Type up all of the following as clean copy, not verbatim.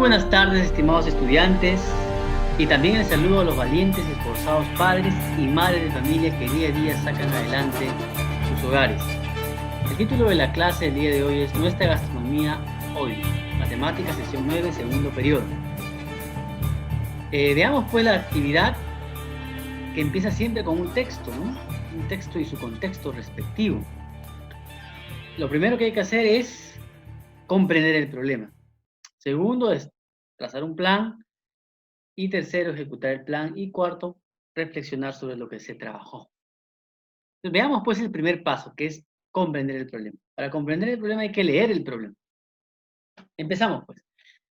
buenas tardes, estimados estudiantes, y también el saludo a los valientes y esforzados padres y madres de familia que día a día sacan adelante sus hogares. El título de la clase del día de hoy es Nuestra gastronomía hoy, Matemáticas, sesión 9, segundo periodo. Veamos pues la actividad que empieza siempre con un texto, ¿no? Un texto y su contexto respectivo. Lo primero que hay que hacer es comprender el problema. Segundo es trazar un plan. Y tercero, ejecutar el plan. Y cuarto, reflexionar sobre lo que se trabajó. Entonces, veamos pues el primer paso, que es comprender el problema. Para comprender el problema hay que leer el problema. Empezamos pues.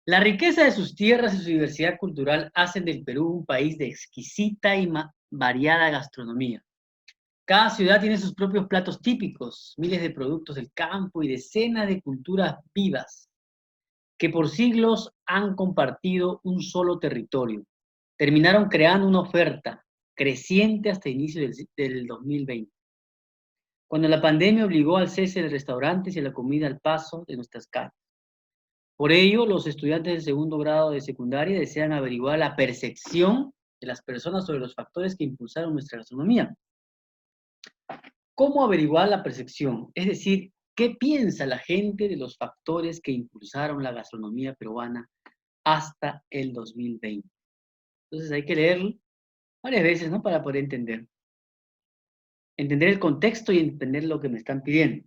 La riqueza de sus tierras y su diversidad cultural hacen del Perú un país de exquisita y variada gastronomía. Cada ciudad tiene sus propios platos típicos, miles de productos del campo y decenas de culturas vivas que por siglos han compartido un solo territorio. Terminaron creando una oferta creciente hasta inicio del 2020, cuando la pandemia obligó al cese de restaurantes y a la comida al paso de nuestras calles. Por ello, los estudiantes del segundo grado de secundaria desean averiguar la percepción de las personas sobre los factores que impulsaron nuestra gastronomía. ¿Cómo averiguar la percepción? Es decir, ¿qué piensa la gente de los factores que impulsaron la gastronomía peruana hasta el 2020? Entonces hay que leerlo varias veces, ¿no? Para poder entender. Entender el contexto y entender lo que me están pidiendo,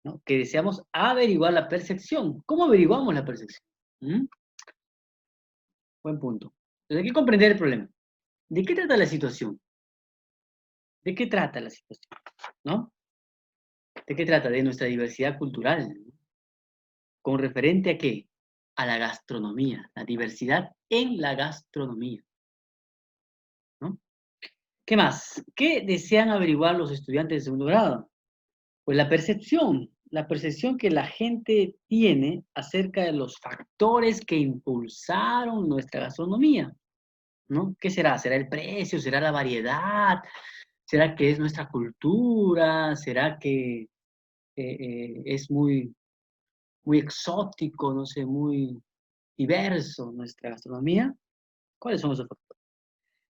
¿no? Que deseamos averiguar la percepción. ¿Cómo averiguamos la percepción? ¿Mm? Buen punto. Entonces hay que comprender el problema. ¿De qué trata la situación? ¿De qué trata la situación? ¿No? ¿De qué trata? De nuestra diversidad cultural, ¿no? ¿Con referente a qué? A la gastronomía, la diversidad en la gastronomía, ¿no? ¿Qué más? ¿Qué desean averiguar los estudiantes de segundo grado? Pues la percepción que la gente tiene acerca de los factores que impulsaron nuestra gastronomía, ¿no? ¿Qué será? ¿Será el precio? ¿Será la variedad? ¿Será que es nuestra cultura? ¿Será que es muy exótico, no sé, muy diverso nuestra gastronomía? ¿Cuáles son esos factores?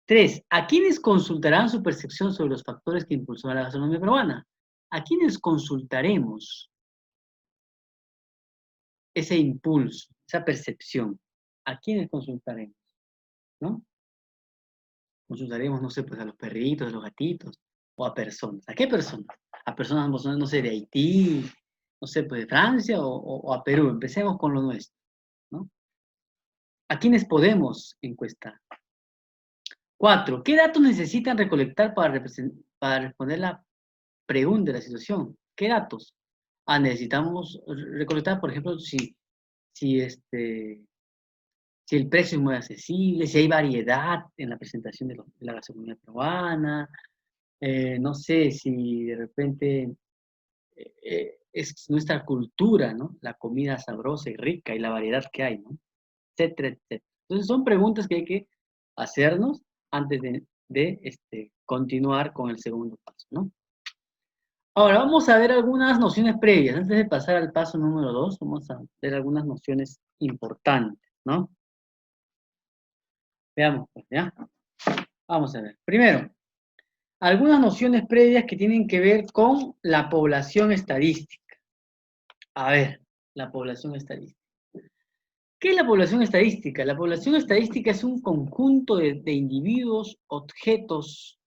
3. ¿A quiénes consultarán su percepción sobre los factores que impulsaron la gastronomía peruana? ¿A quiénes consultaremos ese impulso, esa percepción? ¿A quiénes consultaremos? ¿No? Consultaremos, no sé, pues a los perritos, a los gatitos, o a personas. ¿A qué personas? A personas, no sé, de Haití, no sé, pues de Francia o a Perú. Empecemos con lo nuestro, ¿no? ¿A quiénes podemos encuestar? 4. ¿Qué datos necesitan recolectar para responder la pregunta de la situación? ¿Qué datos? Necesitamos recolectar, por ejemplo, si el precio es muy accesible, si hay variedad en la presentación de la gastronomía peruana, no sé si de repente es nuestra cultura, ¿no? La comida sabrosa y rica y la variedad que hay, ¿no? Etcétera, etcétera. Entonces son preguntas que hay que hacernos antes de continuar con el segundo paso, ¿no? Ahora vamos a ver algunas nociones previas. Antes de pasar al paso número 2, vamos a ver algunas nociones importantes, ¿no? Veamos, pues, ¿ya? Vamos a ver. Primero, algunas nociones previas que tienen que ver con la población estadística. A ver, la población estadística. ¿Qué es la población estadística? La población estadística es un conjunto de individuos, objetos,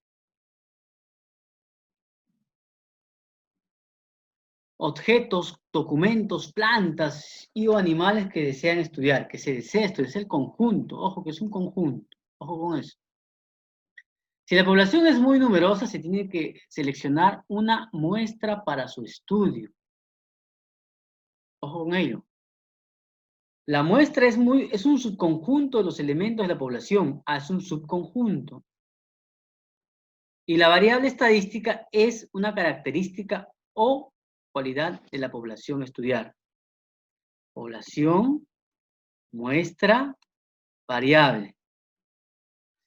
documentos, plantas y o animales que desean estudiar, que se desea estudiar, es el conjunto. Ojo que es un conjunto. Ojo con eso. Si la población es muy numerosa, se tiene que seleccionar una muestra para su estudio. Ojo con ello. La muestra es un subconjunto de los elementos de la población. Es un subconjunto. Y la variable estadística es una característica o cualidad de la población a estudiar. Población, muestra, variable.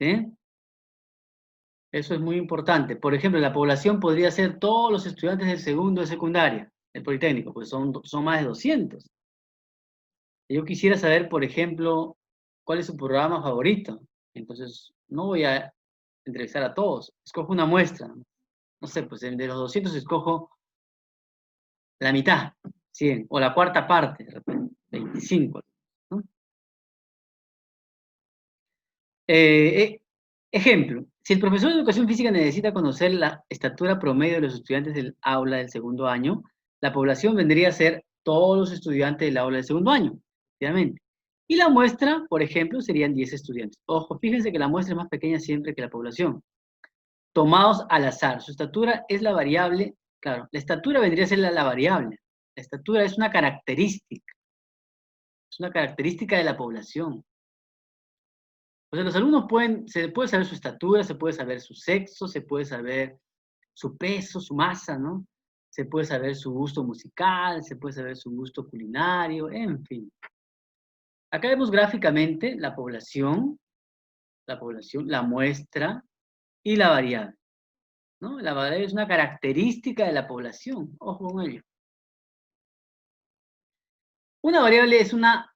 ¿Sí? Eso es muy importante. Por ejemplo, la población podría ser todos los estudiantes del segundo de secundaria, del Politécnico, pues son más de 200. Yo quisiera saber, por ejemplo, ¿Cuál es su programa favorito? Entonces, no voy a entrevistar a todos, escojo una muestra. No sé, pues de los 200 escojo la mitad, 100, o la cuarta parte, de repente, 25. ¿No? Ejemplo, si el profesor de educación física necesita conocer la estatura promedio de los estudiantes del aula del segundo año, la población vendría a ser todos los estudiantes del aula del segundo año, efectivamente. Y la muestra, por ejemplo, serían 10 estudiantes. Ojo, fíjense que la muestra es más pequeña siempre que la población. Tomados al azar. Su estatura es la variable. Claro, la estatura vendría a ser la variable. La estatura es una característica de la población. O sea, los alumnos se puede saber su estatura, se puede saber su sexo, se puede saber su peso, su masa, ¿no? Se puede saber su gusto musical, se puede saber su gusto culinario, en fin. Acá vemos gráficamente la muestra y la variable, ¿no? La variable es una característica de la población, ojo con ello. Una variable es una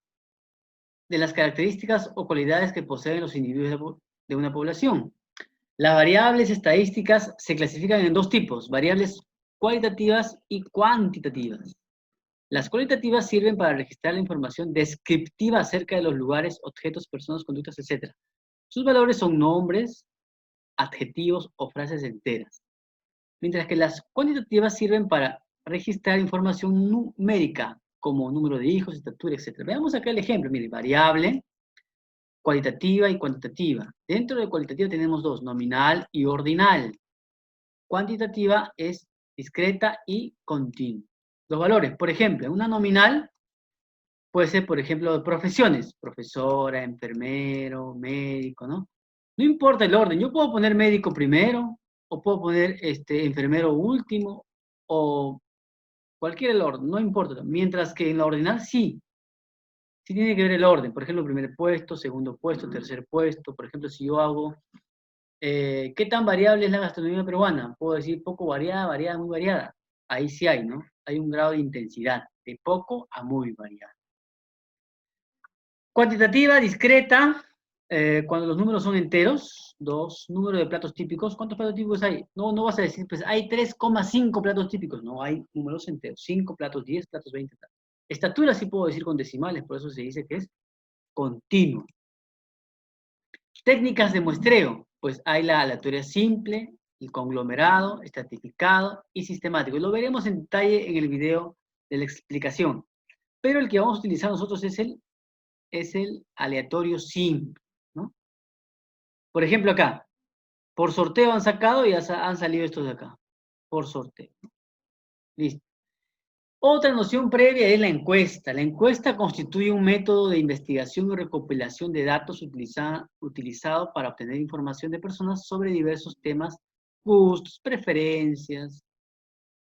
de las características o cualidades que poseen los individuos de una población. Las variables estadísticas se clasifican en dos tipos, variables cualitativas y cuantitativas. Las cualitativas sirven para registrar la información descriptiva acerca de los lugares, objetos, personas, conductas, etc. Sus valores son nombres, adjetivos o frases enteras. Mientras que las cuantitativas sirven para registrar información numérica, como número de hijos, estatura, etc. Veamos acá el ejemplo, mire, variable, cualitativa y cuantitativa. Dentro de cualitativa tenemos dos, nominal y ordinal. Cuantitativa es discreta y continua. Los valores, por ejemplo, una nominal puede ser, por ejemplo, profesiones, profesora, enfermero, médico, ¿no? No importa el orden, yo puedo poner médico primero, o puedo poner enfermero último, o cualquier el orden, no importa. Mientras que en la ordinal sí tiene que ver el orden. Por ejemplo, primer puesto, segundo puesto, tercer puesto. Por ejemplo, si yo hago, ¿qué tan variable es la gastronomía peruana? Puedo decir poco variada, variada, muy variada. Ahí sí hay, ¿no? Hay un grado de intensidad, de poco a muy variada. Cuantitativa, discreta, cuando los números son enteros, dos números de platos típicos. ¿Cuántos platos típicos hay? No vas a decir, pues hay 3,5 platos típicos. No, hay números enteros. 5 platos, 10 platos, 20 platos. Estatura sí puedo decir con decimales, por eso se dice que es continuo. Técnicas de muestreo, pues hay la aleatoria simple, el conglomerado, estratificado y sistemático. Lo veremos en detalle en el video de la explicación. Pero el que vamos a utilizar nosotros es el aleatorio simple, ¿no? Por ejemplo acá, por sorteo han sacado y han salido estos de acá, por sorteo. Listo. Otra noción previa es la encuesta. La encuesta constituye un método de investigación y recopilación de datos utilizado para obtener información de personas sobre diversos temas, gustos, preferencias.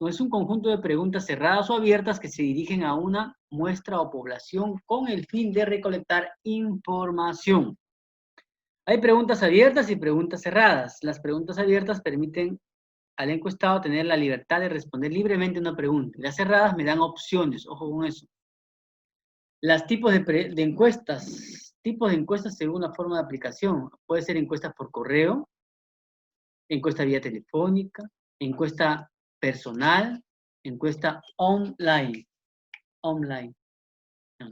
No es un conjunto de preguntas cerradas o abiertas que se dirigen a una muestra o población con el fin de recolectar información. Hay preguntas abiertas y preguntas cerradas. Las preguntas abiertas permiten al encuestado tener la libertad de responder libremente una pregunta. Las cerradas me dan opciones, ojo con eso. Los tipos de encuestas según la forma de aplicación. Puede ser encuestas por correo, encuesta vía telefónica, encuesta personal, encuesta online,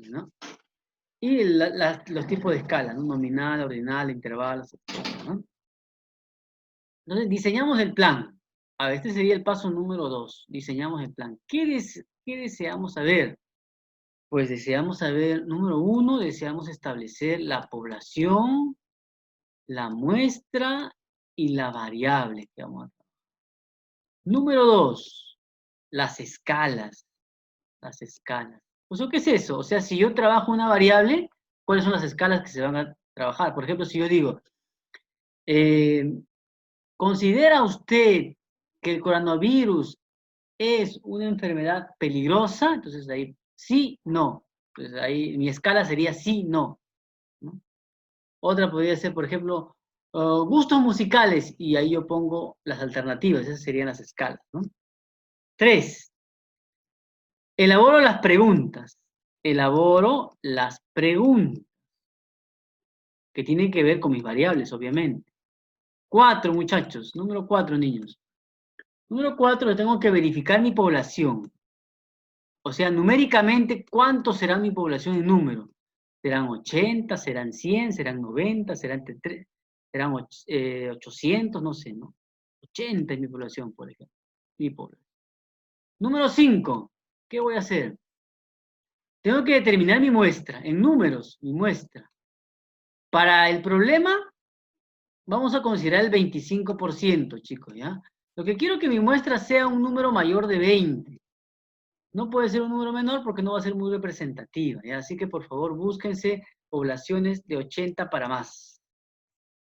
¿no? Y los tipos de escala, ¿no? Nominal, ordinal, intervalos, etc., ¿no? Entonces, diseñamos el plan. A ver, este sería el paso número 2. Diseñamos el plan. ¿Qué deseamos saber? Pues deseamos saber, número 1, deseamos establecer la población, la muestra y la variable que vamos a trabajar. Número 2, las escalas. Las escalas. O sea, ¿qué es eso? O sea, si yo trabajo una variable, ¿cuáles son las escalas que se van a trabajar? Por ejemplo, si yo digo, ¿considera usted que el coronavirus es una enfermedad peligrosa? Entonces ahí sí, no. Entonces ahí mi escala sería sí, no, ¿no? Otra podría ser, por ejemplo, gustos musicales, y ahí yo pongo las alternativas, esas serían las escalas, ¿no? 3, elaboro las preguntas. Elaboro las preguntas. que tienen que ver con mis variables, obviamente. 4, muchachos. Número 4, niños. Número 4, tengo que verificar mi población. O sea, numéricamente, ¿cuánto será mi población en número? ¿Serán 80, serán 100, serán 90, serán 800? No sé, ¿no? 80 es mi población, por ejemplo. Mi población. Número 5, ¿qué voy a hacer? Tengo que determinar mi muestra, en números, mi muestra. Para el problema, vamos a considerar el 25%, chicos, ¿ya? Lo que quiero que mi muestra sea un número mayor de 20. No puede ser un número menor porque no va a ser muy representativa, ¿ya? Así que, por favor, búsquense poblaciones de 80 para más.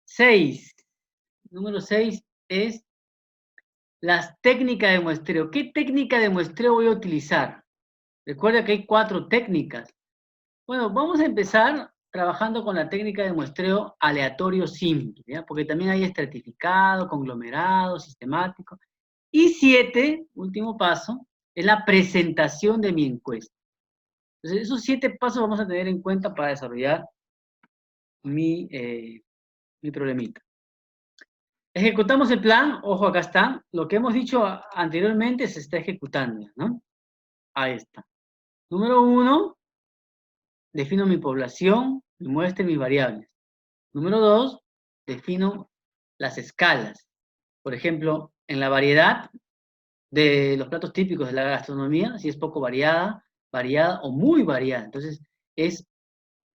6. Número 6 es las técnicas de muestreo. ¿Qué técnica de muestreo voy a utilizar? Recuerda que hay 4 técnicas. Bueno, vamos a empezar trabajando con la técnica de muestreo aleatorio simple, ¿ya? Porque también hay estratificado, conglomerado, sistemático. Y 7, último paso, es la presentación de mi encuesta. Entonces, esos 7 pasos vamos a tener en cuenta para desarrollar mi problemita. Ejecutamos el plan, ojo, acá está. Lo que hemos dicho anteriormente se está ejecutando, ¿no? Ahí está. Número 1, defino mi población, mi muestra y mis variables. Número 2, defino las escalas. Por ejemplo, en la variedad de los platos típicos de la gastronomía, si es poco variada, variada o muy variada. Entonces, es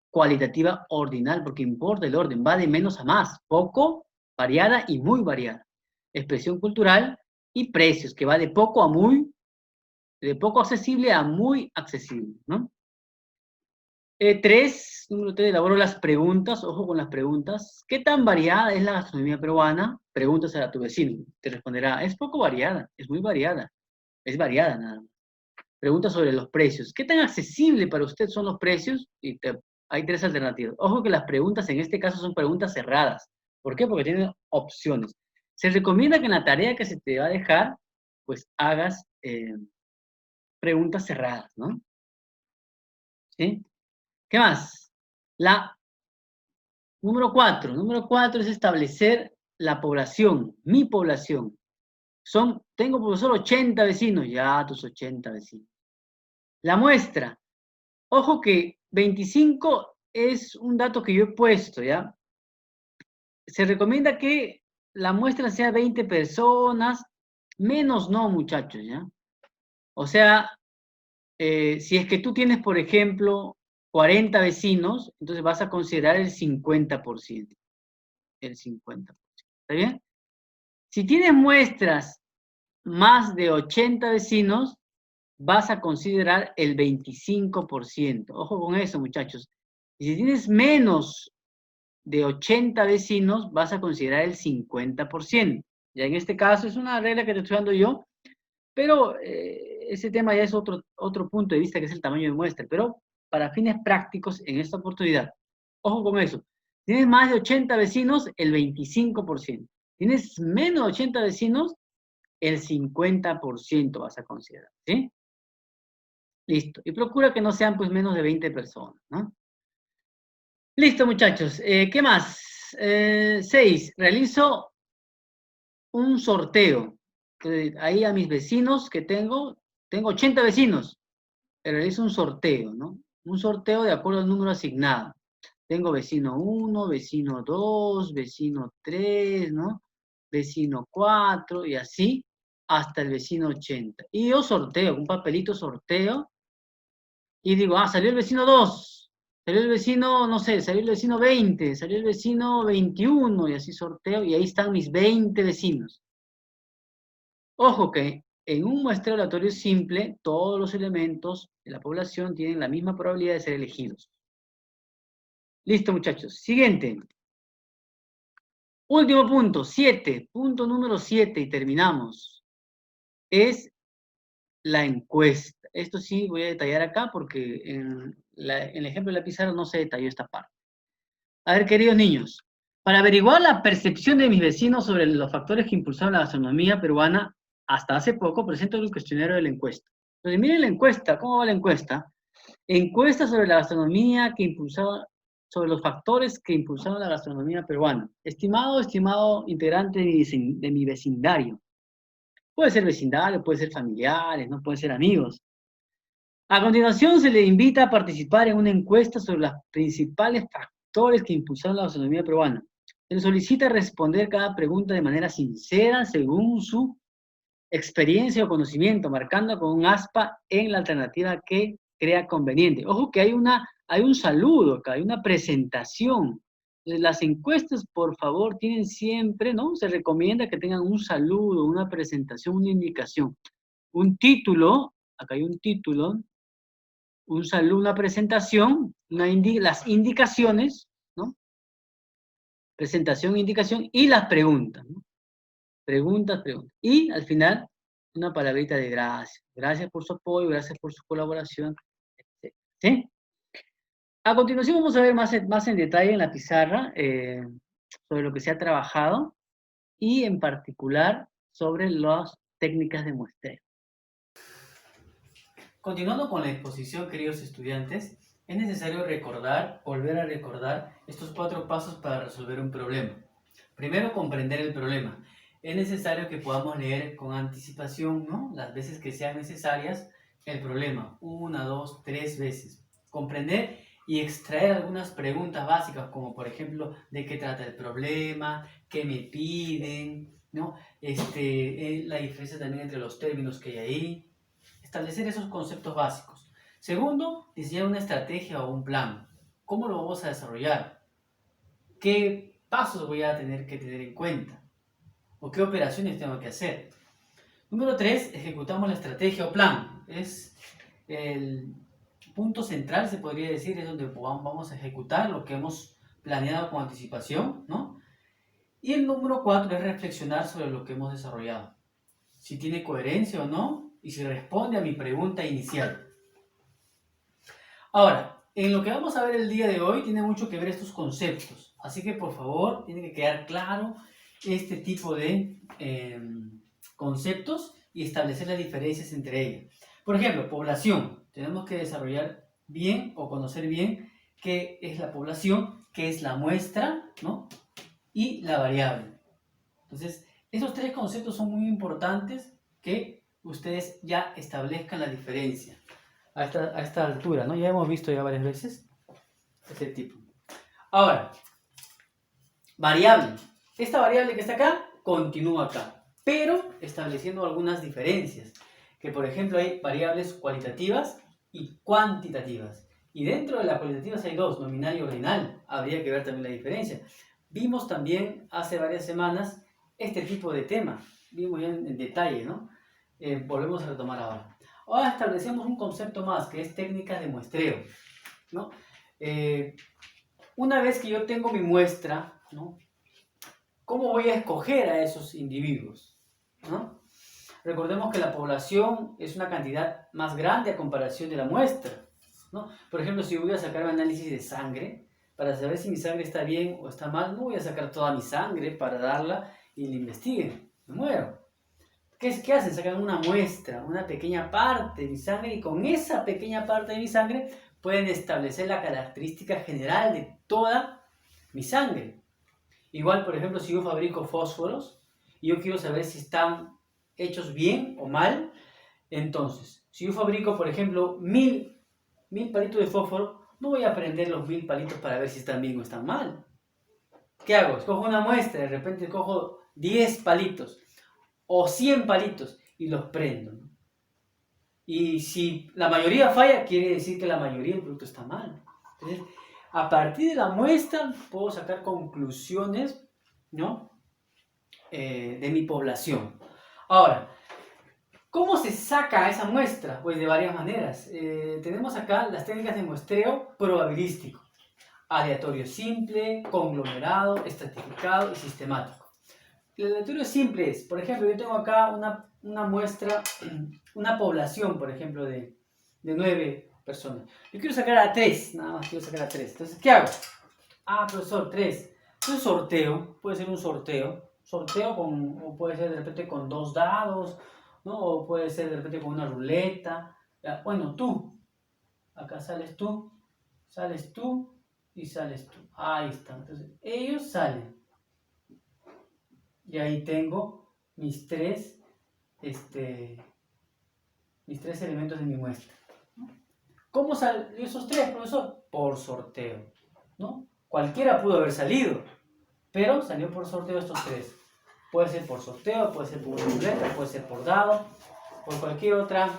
cualitativa ordinal, porque importa el orden, va de menos a más, poco, variada y muy variada. Expresión cultural y precios, que va de poco a muy, de poco accesible a muy accesible, ¿no? 3, número 3, elaboro las preguntas, ojo con las preguntas. ¿Qué tan variada es la gastronomía peruana? Pregúntasela a tu vecino, te responderá, es poco variada, es muy variada, es variada nada más. Pregunta sobre los precios. ¿Qué tan accesible para usted son los precios? Y hay 3 alternativas. Ojo que las preguntas en este caso son preguntas cerradas. ¿Por qué? Porque tienen opciones. Se recomienda que en la tarea que se te va a dejar, pues hagas preguntas cerradas, ¿no? ¿Sí? ¿Qué más? La número 4. Número 4 es establecer la población, mi población. Tengo, profesor, 80 vecinos. Ya, tus 80 vecinos. La muestra. Ojo que 25 es un dato que yo he puesto, ¿ya? Se recomienda que la muestra sea 20 personas, menos no, muchachos, ¿ya? O sea, si es que tú tienes, por ejemplo, 40 vecinos, entonces vas a considerar el 50%. El 50%. ¿Está bien? Si tienes muestras más de 80 vecinos, vas a considerar el 25%. Ojo con eso, muchachos. Y si tienes menos de 80 vecinos, vas a considerar el 50%. Ya en este caso es una regla que te estoy dando yo, pero ese tema ya es otro punto de vista, que es el tamaño de muestra. Pero para fines prácticos, en esta oportunidad, ojo con eso. Tienes más de 80 vecinos, el 25%. Tienes menos de 80 vecinos, el 50% vas a considerar, ¿sí? Listo. Y procura que no sean pues menos de 20 personas, ¿no? Listo, muchachos. ¿Qué más? 6. Realizo un sorteo. Ahí a mis vecinos que tengo 80 vecinos. Realizo un sorteo, ¿no? Un sorteo de acuerdo al número asignado. Tengo vecino 1, vecino 2, vecino 3, ¿no? Vecino 4 y así hasta el vecino 80. Y yo sorteo, un papelito sorteo y digo, salió el vecino 2, salió el vecino, no sé, salió el vecino 20, salió el vecino 21 y así sorteo y ahí están mis 20 vecinos. Ojo que en un muestreo aleatorio simple, todos los elementos de la población tienen la misma probabilidad de ser elegidos. Listo, muchachos. Siguiente. Último punto, 7. Punto número 7 y terminamos. Es la encuesta. Esto sí voy a detallar acá porque en el ejemplo de la pizarra no se detalló esta parte. A ver, queridos niños, para averiguar la percepción de mis vecinos sobre los factores que impulsaron la gastronomía peruana, hasta hace poco presento el cuestionario de la encuesta. Entonces, miren la encuesta, ¿cómo va la encuesta? Encuesta sobre la gastronomía que impulsaba sobre los factores que impulsaron la gastronomía peruana. Estimado integrante de mi vecindario. Puede ser vecindario, puede ser familiares, no puede ser amigos. A continuación, se le invita a participar en una encuesta sobre los principales factores que impulsaron la gastronomía peruana. Se le solicita responder cada pregunta de manera sincera según su experiencia o conocimiento, marcando con un aspa en la alternativa que crea conveniente. Ojo que hay un saludo acá, hay una presentación. Las encuestas, por favor, tienen siempre, ¿no? Se recomienda que tengan un saludo, una presentación, una indicación. Un título, acá hay un título, un saludo, una presentación, las indicaciones, ¿no? Presentación, indicación y las preguntas, ¿no? Preguntas. Y al final, una palabrita de gracias. Gracias por su apoyo, gracias por su colaboración, etc. ¿Sí? A continuación vamos a ver más en detalle en la pizarra sobre lo que se ha trabajado y en particular sobre las técnicas de muestreo. Continuando con la exposición, queridos estudiantes, es necesario volver a recordar estos 4 pasos para resolver un problema. Primero, comprender el problema. Es necesario que podamos leer con anticipación, ¿no? Las veces que sean necesarias el problema, 1, 2, 3 veces. Comprender y extraer algunas preguntas básicas, como por ejemplo, ¿de qué trata el problema? ¿Qué me piden? ¿No? La diferencia también entre los términos que hay ahí. Establecer esos conceptos básicos. Segundo, diseñar una estrategia o un plan. ¿Cómo lo vamos a desarrollar? ¿Qué pasos voy a tener que tener en cuenta? ¿O qué operaciones tengo que hacer? Número 3, ejecutamos la estrategia o plan. Es el punto central, se podría decir, es donde vamos a ejecutar lo que hemos planeado con anticipación, ¿no? Y el número 4 es reflexionar sobre lo que hemos desarrollado. Si tiene coherencia o no, y si responde a mi pregunta inicial. Ahora, en lo que vamos a ver el día de hoy tiene mucho que ver estos conceptos. Así que por favor, tiene que quedar claro este tipo de conceptos y establecer las diferencias entre ellas. Por ejemplo, población. Tenemos que desarrollar bien o conocer bien qué es la población, qué es la muestra, ¿no? Y la variable. Entonces, esos 3 conceptos son muy importantes que ustedes ya establezcan la diferencia a esta altura, ¿no? Ya hemos visto ya varias veces este tipo. Ahora, variable. Esta variable que está acá, continúa acá, pero estableciendo algunas diferencias. Que por ejemplo hay variables cualitativas y cuantitativas. Y dentro de las cualitativas hay 2, nominal y ordinal. Habría que ver también la diferencia. Vimos también hace varias semanas este tipo de tema. Vimos ya en detalle, ¿no? Volvemos a retomar ahora. Ahora establecemos un concepto más, que es técnica de muestreo, ¿no? Una vez que yo tengo mi muestra, ¿no? ¿Cómo voy a escoger a esos individuos? ¿No? Recordemos que la población es una cantidad más grande a comparación de la muestra, ¿no? Por ejemplo, si voy a sacar un análisis de sangre, para saber si mi sangre está bien o está mal, no voy a sacar toda mi sangre para darla y la investiguen, me muero. ¿Qué hacen? Sacan una muestra, una pequeña parte de mi sangre y con esa pequeña parte de mi sangre pueden establecer la característica general de toda mi sangre. Igual, por ejemplo, si yo fabrico fósforos y yo quiero saber si están hechos bien o mal, entonces, si yo fabrico, por ejemplo, 1000 palitos de fósforo, no voy a prender los 1000 palitos para ver si están bien o están mal. ¿Qué hago? Escojo una muestra, de repente escojo 10 palitos o 100 palitos y los prendo, ¿no? Y si la mayoría falla, quiere decir que la mayoría del producto está mal. Entonces, a partir de la muestra puedo sacar conclusiones, ¿no? De mi población. Ahora, ¿cómo se saca esa muestra? Pues de varias maneras. Tenemos acá las técnicas de muestreo probabilístico. Aleatorio simple, conglomerado, estratificado y sistemático. El aleatorio simple es, por ejemplo, yo tengo acá una muestra, una población, por ejemplo, de 9 personas. Yo quiero sacar a 3, nada más quiero sacar a 3. Entonces, ¿qué hago? Ah, profesor, 3. Es un sorteo, puede ser un sorteo. O puede ser de repente con 2 dados, ¿no? O puede ser de repente con una ruleta. Bueno, tú. Acá sales tú, y sales tú. Ahí está. Entonces, ellos salen. Y ahí tengo mis tres elementos de mi muestra. ¿Cómo salen esos tres, profesor? Por sorteo, ¿no? Cualquiera pudo haber salido, pero salió por sorteo estos tres. Puede ser por sorteo, puede ser por una ruleta, puede ser por dado, por cualquier otra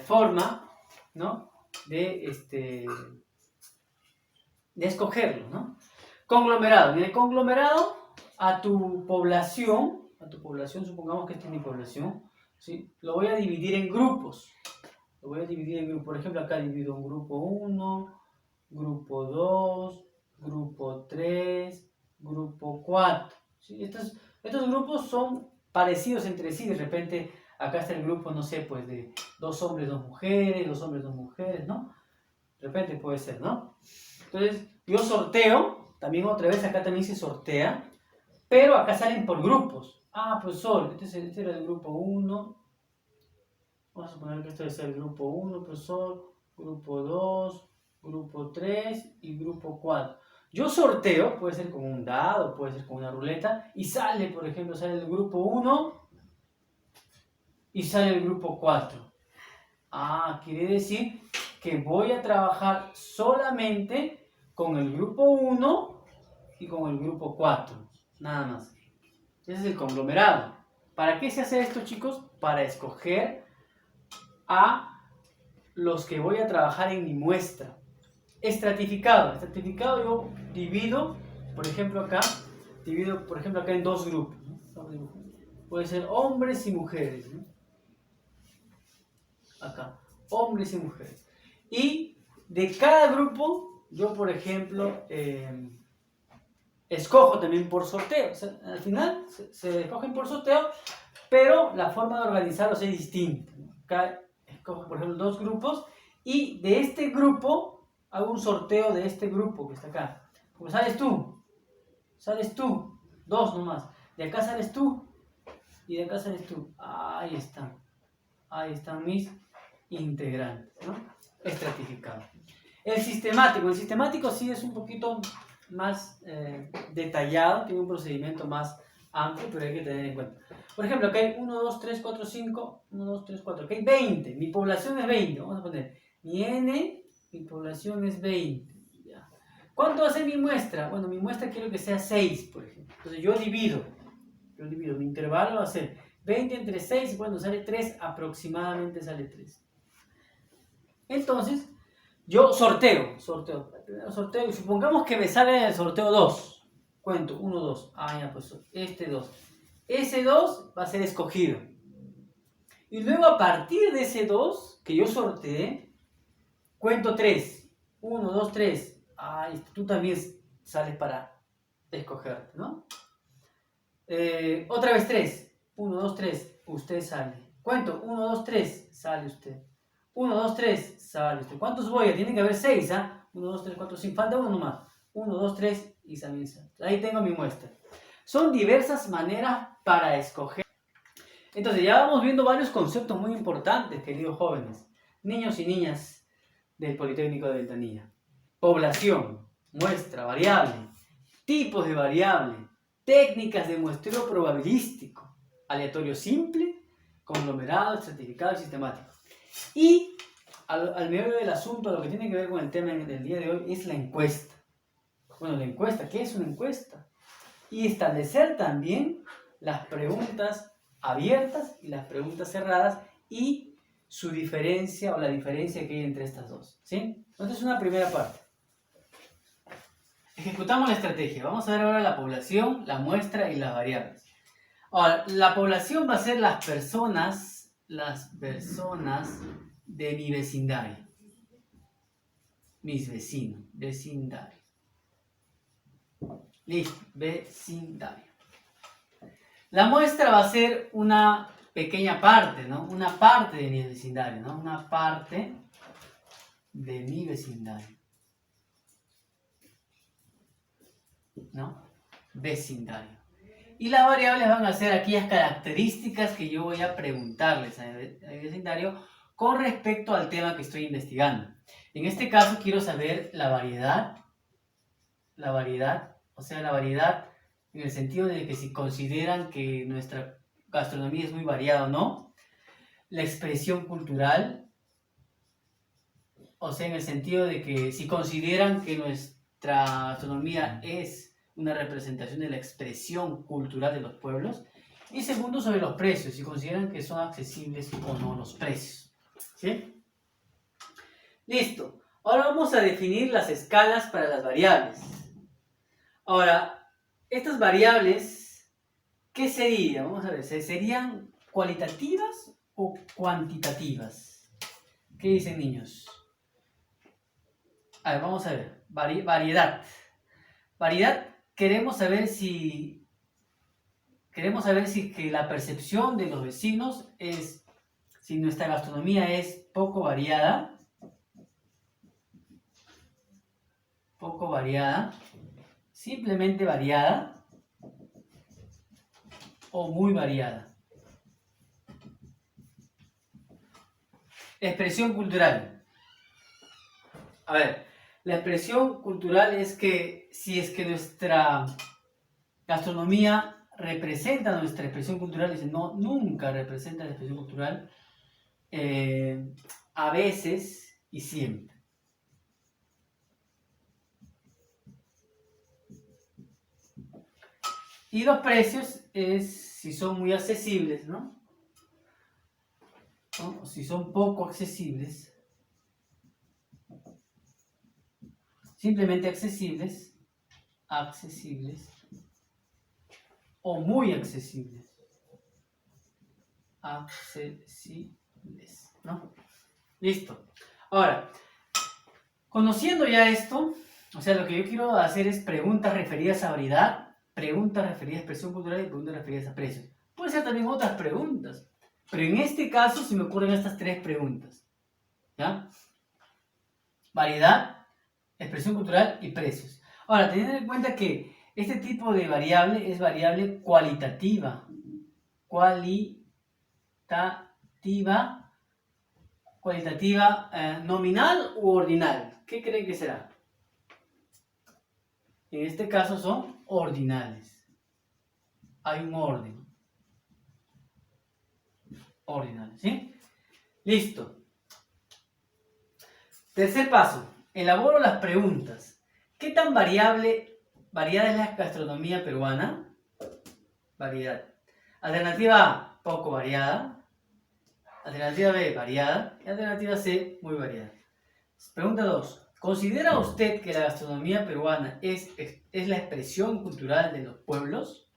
forma, ¿no? De escogerlo, ¿no? Conglomerado. En el conglomerado, a tu población, supongamos que esta es mi población, ¿sí? Lo voy a dividir en grupos. Lo voy a dividir en grupos. Por ejemplo, acá divido un grupo 1, grupo 2, grupo 3, grupo 4. ¿Sí? Estos grupos son parecidos entre sí. De repente, acá está el grupo, no sé, pues de 2 hombres, 2 mujeres, 2 hombres, 2 mujeres, ¿no? De repente puede ser, ¿no? Entonces, yo sorteo, también otra vez acá también se sortea, pero acá salen por grupos. Ah, profesor, este era el grupo 1. Vamos a suponer que este es el grupo 1, profesor, grupo 2, grupo 3 y grupo 4. Yo sorteo, puede ser con un dado, puede ser con una ruleta, y sale, por ejemplo, sale el grupo 1 y sale el grupo 4. Ah, quiere decir que voy a trabajar solamente con el grupo 1 y con el grupo 4. Nada más. Ese es el conglomerado. ¿Para qué se hace esto, chicos? Para escoger a los que voy a trabajar en mi muestra. Estratificado. Estratificado yo divido, por ejemplo acá, en dos grupos, ¿no? Puede ser hombres y mujeres, ¿no? Acá, hombres y mujeres. Y de cada grupo, yo por ejemplo, escojo también por sorteo. O sea, al final se escogen por sorteo, pero la forma de organizarlos es distinta. Acá escojo, por ejemplo, 2 grupos y de este grupo hago un sorteo de este grupo que está acá. Como sales tú, 2 nomás. De acá sales tú y de acá sales tú. Ahí están mis integrantes, ¿no? Estratificado. El sistemático sí es un poquito más detallado, tiene un procedimiento más amplio, pero hay que tener en cuenta. Por ejemplo, acá hay 1, 2, 3, 4, 5, 1, 2, 3, 4, acá hay 20, mi población es 20, vamos a poner, mi N, mi población es 20. ¿Ya? ¿Cuánto va a ser mi muestra? Bueno, mi muestra quiero que sea 6, por ejemplo. Entonces yo divido, mi intervalo va a ser 20 entre 6, bueno, sale 3, aproximadamente sale 3. Entonces, yo sorteo, y supongamos que me sale en el sorteo 2. Cuento, 1, 2. Ah, ya, pues este 2. Ese 2 va a ser escogido. Y luego a partir de ese 2 que yo sorteé, cuento 3. 1, 2, 3. Ah, tú también sales para escogerte, ¿no? Otra vez 3. 1, 2, 3. Usted sale. Cuento, 1, 2, 3. Sale usted. 1, 2, 3, sale usted. ¿Cuántos voy a? Tienen que haber 6, ¿ah? 1, 2, 3, 4, 5. Falta uno nomás. 1, 2, 3 y también sale. Ahí tengo mi muestra. Son diversas maneras para escoger. Entonces, ya vamos viendo varios conceptos muy importantes, queridos jóvenes, niños y niñas del Politécnico de Ventanilla. Población, muestra, variable, tipos de variable, técnicas de muestreo probabilístico, aleatorio simple, conglomerado, estratificado y sistemático. Y al medio del asunto, lo que tiene que ver con el tema del día de hoy es la encuesta. Bueno, la encuesta, ¿qué es una encuesta? Y establecer también las preguntas abiertas y las preguntas cerradas y su diferencia o la diferencia que hay entre estas dos, ¿sí? Entonces, una primera parte. Ejecutamos la estrategia. Vamos a ver ahora la población, la muestra y las variables. Ahora, la población va a ser las personas de mi vecindario. Mis vecinos, vecindario. Listo, vecindario. La muestra va a ser una pequeña parte, ¿no? Una parte de mi vecindario, ¿no? Una parte de mi vecindario. ¿No? Vecindario. Y las variables van a ser aquellas características que yo voy a preguntarles a mi vecindario con respecto al tema que estoy investigando. En este caso quiero saber la variedad la variedad, o sea, la variedad en el sentido de que si consideran que nuestra gastronomía es muy variada o no, la expresión cultural, o sea, en el sentido de que si consideran que nuestra gastronomía es una representación de la expresión cultural de los pueblos, y segundo, sobre los precios, si consideran que son accesibles o no los precios. ¿Sí? Listo. Ahora vamos a definir las escalas para las variables. Ahora, estas variables, ¿qué serían? Vamos a ver, ¿serían cualitativas o cuantitativas? ¿Qué dicen, niños? A ver, vamos a ver. Variedad. Variedad, queremos saber si que la percepción de los vecinos es, si nuestra gastronomía es poco variada, simplemente variada o muy variada. Expresión cultural. A ver, la expresión cultural es que si es que nuestra gastronomía representa nuestra expresión cultural, dice, no, nunca representa la expresión cultural, a veces y siempre. Y los precios es si son muy accesibles, ¿no? ¿No? Si son poco accesibles, simplemente accesibles o muy accesibles, ¿no? Listo. Ahora, conociendo ya esto, o sea, lo que yo quiero hacer es preguntas referidas a variedad, preguntas referidas a expresión cultural y preguntas referidas a precios. Puede ser también otras preguntas, pero en este caso se me ocurren estas tres preguntas. ¿Ya? Variedad, expresión cultural y precios. Ahora, teniendo en cuenta que este tipo de variable es variable cualitativa. Cualitativa, nominal u ordinal. ¿Qué creen que será? En este caso son ordinales. Hay un orden. Ordinales, ¿sí? Listo. Tercer paso. Elaboro las preguntas. ¿Qué tan variada es la gastronomía peruana? Variedad. Alternativa A, poco variada. Alternativa B, variada. Y alternativa C, muy variada. Pregunta 2. ¿Considera usted que la gastronomía peruana es la expresión cultural de los pueblos?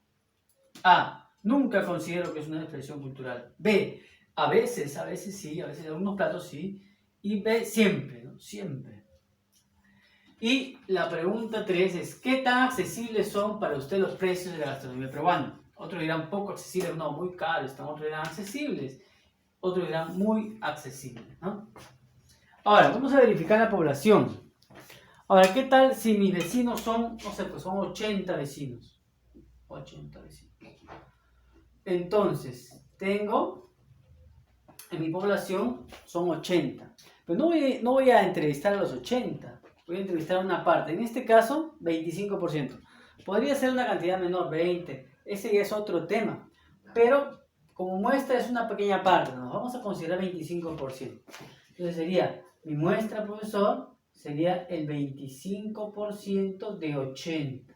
A. Nunca considero que es una expresión cultural. B. A veces sí, a veces algunos platos sí. Y B. Siempre, ¿no? Siempre. Y la pregunta 3 es, ¿qué tan accesibles son para usted los precios de la gastronomía peruana? Otros dirán poco accesibles, no, muy caros. Otros dirán accesibles. Otros dirán muy accesibles, ¿no? Ahora, vamos a verificar la población. Ahora, ¿qué tal si mis vecinos son, no sé, pues son 80 vecinos? 80 vecinos. Entonces, tengo, en mi población son 80. Pero no voy a entrevistar a los 80. Voy a entrevistar a una parte. En este caso, 25%. Podría ser una cantidad menor, 20. Ese ya es otro tema. Pero, como muestra, es una pequeña parte. Nos vamos a considerar 25%. Entonces sería, mi muestra, profesor, sería el 25% de 80.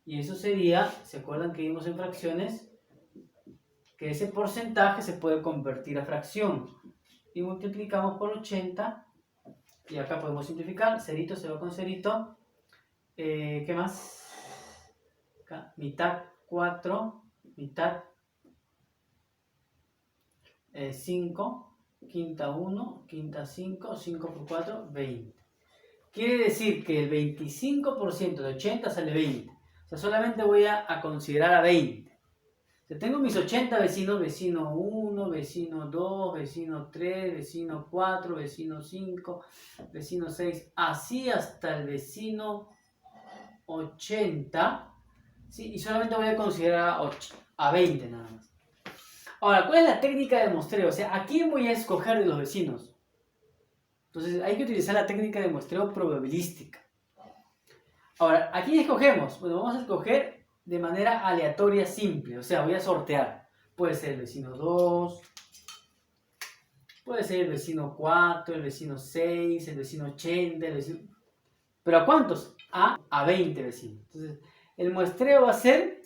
Y eso sería, ¿se acuerdan que vimos en fracciones? Que ese porcentaje se puede convertir a fracción. Y multiplicamos por 80. Y acá podemos simplificar. Cerito se va con cerito. ¿Qué más? Acá, mitad 4, mitad 5. Quinta 1, quinta 5, 5 por 4, 20. Quiere decir que el 25% de 80 sale 20. O sea, solamente voy a considerar a 20. O sea, tengo mis 80 vecinos, vecino 1, vecino 2, vecino 3, vecino 4, vecino 5, vecino 6, así hasta el vecino 80. ¿Sí? Y solamente voy a considerar a 20 nada más. Ahora, ¿cuál es la técnica de muestreo? O sea, ¿a quién voy a escoger de los vecinos? Entonces, hay que utilizar la técnica de muestreo probabilística. Ahora, ¿a quién escogemos? Bueno, vamos a escoger de manera aleatoria simple, o sea, voy a sortear. Puede ser el vecino 2, puede ser el vecino 4, el vecino 6, el vecino 80, el vecino... ¿Pero a cuántos? A 20 vecinos. Entonces, el muestreo va a ser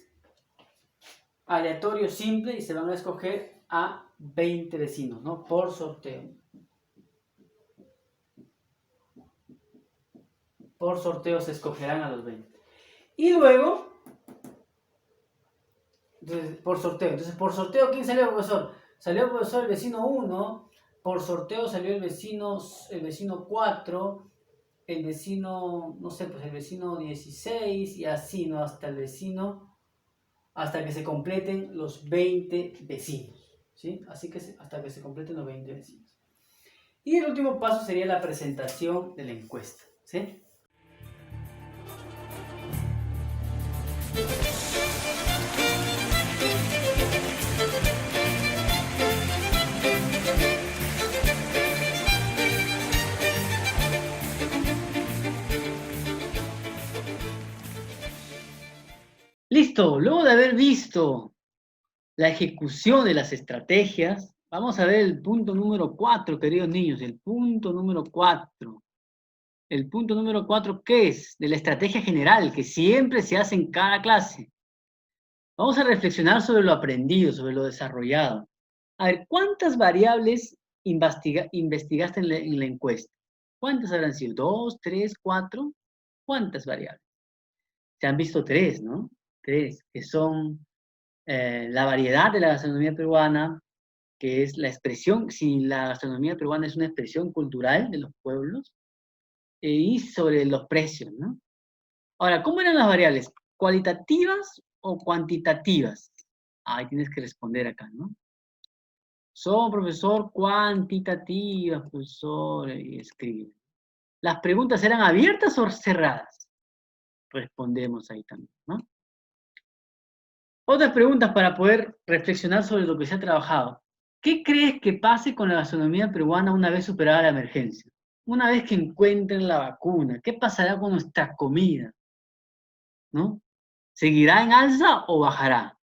aleatorio simple y se van a escoger a 20 vecinos, ¿no? Por sorteo. Por sorteo se escogerán a los 20. Y luego, entonces, por sorteo, ¿quién salió, profesor? Salió, profesor, el vecino 1, por sorteo salió el vecino 4, el vecino, no sé, pues el vecino 16 y así, ¿no? Hasta el vecino, hasta que se completen los 20 vecinos, ¿sí? Así que hasta que se completen los 20 vecinos. Y el último paso sería la presentación de la encuesta, ¿sí? Listo, luego de haber visto la ejecución de las estrategias, vamos a ver el punto número 4, queridos niños, el punto número 4. El punto número 4, ¿qué es? De la estrategia general, que siempre se hace en cada clase. Vamos a reflexionar sobre lo aprendido, sobre lo desarrollado. A ver, ¿cuántas variables investigaste en la encuesta? ¿Cuántas habrán sido? ¿2, 3, 4? ¿Cuántas variables? Se han visto 3, ¿no? 3, que son la variedad de la gastronomía peruana, que es la expresión, si la gastronomía peruana es una expresión cultural de los pueblos, y sobre los precios, ¿no? Ahora, ¿cómo eran las variables? ¿Cualitativas o cuantitativas? Ahí tienes que responder acá, ¿no? Son, profesor, cuantitativas, profesor, y escribe. ¿Las preguntas eran abiertas o cerradas? Respondemos ahí también, ¿no? Otras preguntas para poder reflexionar sobre lo que se ha trabajado. ¿Qué crees que pase con la gastronomía peruana una vez superada la emergencia? Una vez que encuentren la vacuna, ¿qué pasará con nuestra comida? ¿No? ¿Seguirá en alza o bajará?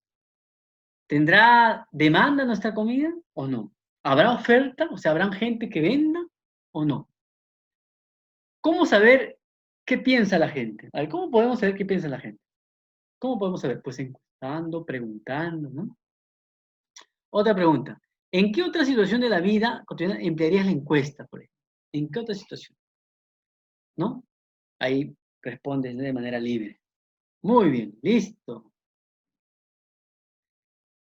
¿Tendrá demanda nuestra comida o no? ¿Habrá oferta? O sea, ¿habrán gente que venda o no? ¿Cómo saber qué piensa la gente? A ver, ¿cómo podemos saber qué piensa la gente? ¿Cómo podemos saber? Pues encuestando, preguntando, ¿no? Otra pregunta. ¿En qué otra situación de la vida cotidiana emplearías la encuesta, por ejemplo? ¿En qué otra situación? ¿No? Ahí respondes de manera libre. Muy bien, listo.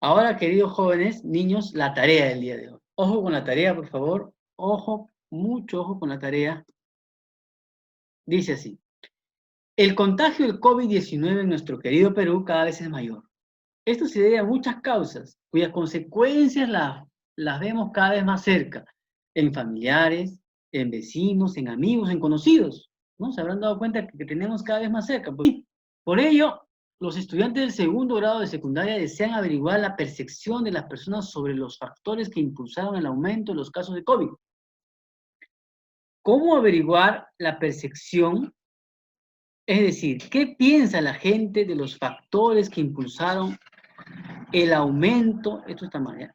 Ahora, queridos jóvenes, niños, la tarea del día de hoy. Ojo con la tarea, por favor. Ojo, mucho ojo con la tarea. Dice así. El contagio del COVID-19 en nuestro querido Perú cada vez es mayor. Esto se debe a muchas causas, cuyas consecuencias las vemos cada vez más cerca, en familiares, en vecinos, en amigos, en conocidos, ¿no? Se habrán dado cuenta que tenemos cada vez más cerca. Por ello, los estudiantes del segundo grado de secundaria desean averiguar la percepción de las personas sobre los factores que impulsaron el aumento de los casos de COVID. ¿Cómo averiguar la percepción? Es decir, ¿qué piensa la gente de los factores que impulsaron el aumento, esto está mal, ¿ya?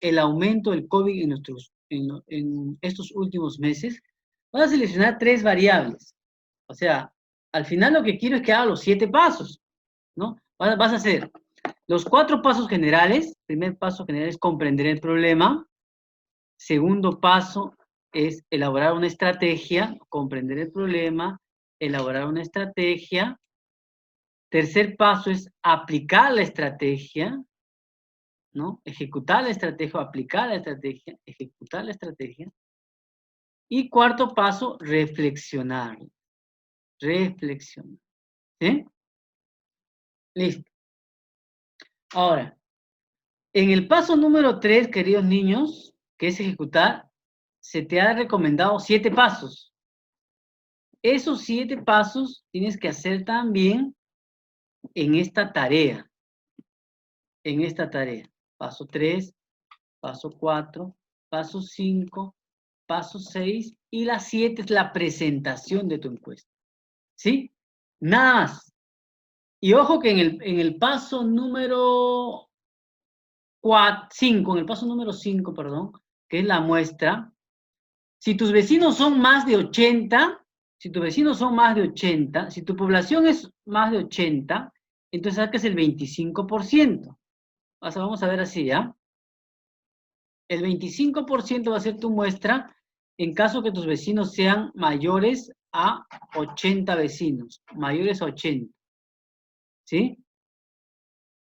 El aumento del COVID en estos últimos meses? Vas a seleccionar 3 variables. O sea, al final lo que quiero es que haga los 7 pasos, ¿no? Vas a hacer los 4 pasos generales. Primer paso general es comprender el problema. Segundo paso es elaborar una estrategia, comprender el problema, elaborar una estrategia. Tercer paso es aplicar la estrategia, ¿no? Ejecutar la estrategia, aplicar la estrategia, ejecutar la estrategia. Y cuarto paso, reflexionar. Reflexionar. ¿Sí? Listo. Ahora, en el paso número 3, queridos niños, que es ejecutar, se te ha recomendado 7 pasos. Esos 7 pasos tienes que hacer también en esta tarea. En esta tarea. Paso 3, paso 4, paso 5, paso 6 y la 7 es la presentación de tu encuesta. ¿sí? Nada más. Y ojo que en el paso número 5, en el paso número 5, perdón, que es la muestra, si tus vecinos son más de 80, si tus vecinos son más de 80, si tu población es más de 80, entonces sacas el 25%. Vamos a ver así, ¿ya? El 25% va a ser tu muestra en caso que tus vecinos sean mayores a 80 vecinos, mayores a 80, ¿sí?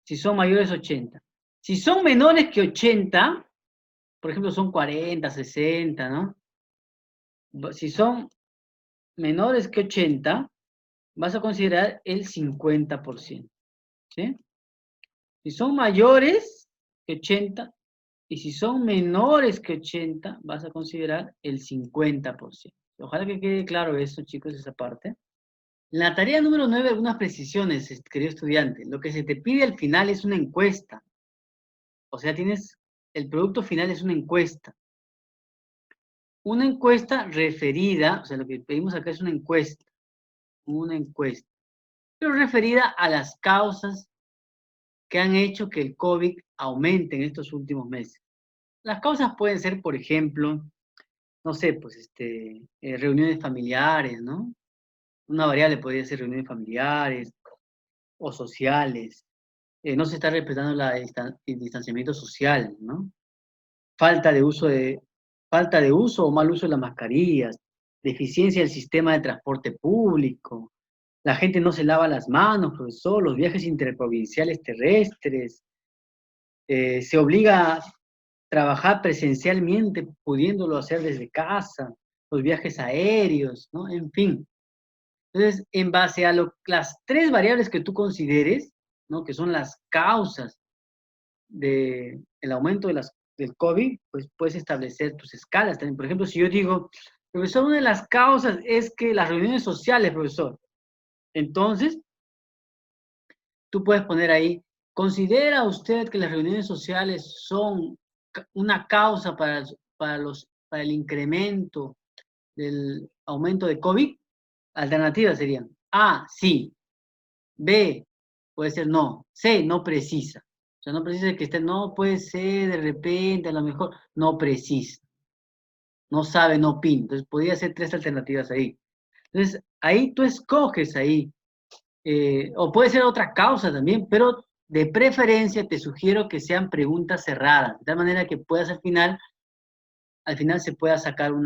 Si son mayores a 80. Si son menores que 80, por ejemplo, son 40, 60, ¿no? Si son menores que 80, vas a considerar el 50%, ¿sí? Si son mayores que 80 y si son menores que 80, vas a considerar el 50%. Ojalá que quede claro eso, chicos, esa parte. En la tarea número 9, algunas precisiones, querido estudiante. Lo que se te pide al final es una encuesta. O sea, el producto final es una encuesta. Una encuesta referida, o sea, lo que pedimos acá es una encuesta, pero referida a las causas que han hecho que el COVID aumente en estos últimos meses. Las causas pueden ser, por ejemplo, no sé, pues reuniones familiares, ¿no? Una variable podría ser reuniones familiares o sociales. No se está respetando el distanciamiento social, ¿no? Falta de uso o mal uso de las mascarillas, deficiencia del sistema de transporte público, la gente no se lava las manos, profesor, los viajes interprovinciales terrestres, se obliga a trabajar presencialmente, pudiéndolo hacer desde casa, los viajes aéreos, ¿no? En fin. Entonces, en base a las 3 variables que tú consideres, ¿no? Que son las causas del aumento del COVID, pues puedes establecer tus escalas también. Por ejemplo, si yo digo, profesor, una de las causas es que las reuniones sociales, profesor. Entonces, tú puedes poner ahí, ¿considera usted que las reuniones sociales son una causa para el incremento del aumento de COVID? Alternativas serían A, sí. B, puede ser no. C, no precisa. O sea, no precisa que no puede ser de repente, a lo mejor, no precisa. No sabe, no opina. Entonces, podría ser 3 alternativas ahí. Entonces, ahí tú escoges ahí. O puede ser otra causa también, pero de preferencia te sugiero que sean preguntas cerradas, de tal manera que puedas al final se pueda sacar un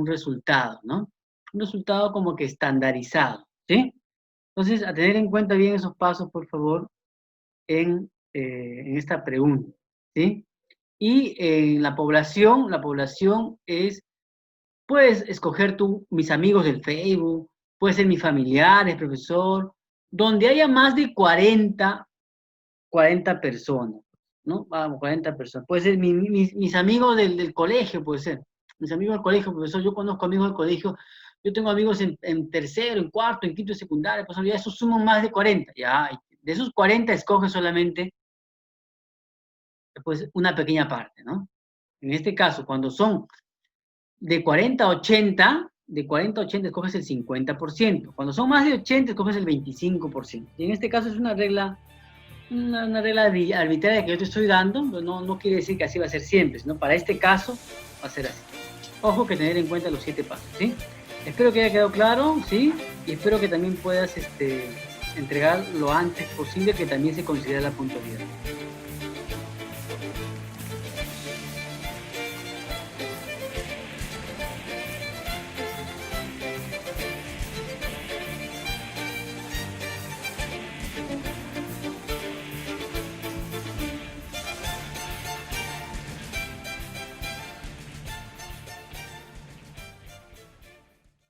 resultado, ¿no? Un resultado como que estandarizado, ¿sí? Entonces, a tener en cuenta bien esos pasos, por favor, en esta pregunta, ¿sí? Y en la población es, puedes escoger tú, mis amigos del Facebook, puede ser mis familiares, profesor, donde haya más de 40 personas, ¿no? Vamos, 40 personas. Puede ser mis amigos del colegio, puede ser. Mis amigos del colegio, profesor, yo conozco amigos del colegio, yo tengo amigos en tercero, en cuarto, en quinto y secundaria, profesor, ya esos suman más de 40. Ya, de esos 40 escoge solamente pues, una pequeña parte, ¿no? En este caso, cuando son de 40 a 80, escoges el 50%. Cuando son más de 80, escoges el 25%. Y en este caso es una regla arbitraria que yo te estoy dando, pero no quiere decir que así va a ser siempre, sino para este caso va a ser así. Ojo que tener en cuenta los 7 pasos, ¿sí? Espero que haya quedado claro, ¿sí? Y espero que también puedas entregar lo antes posible, que también se considera la puntualidad.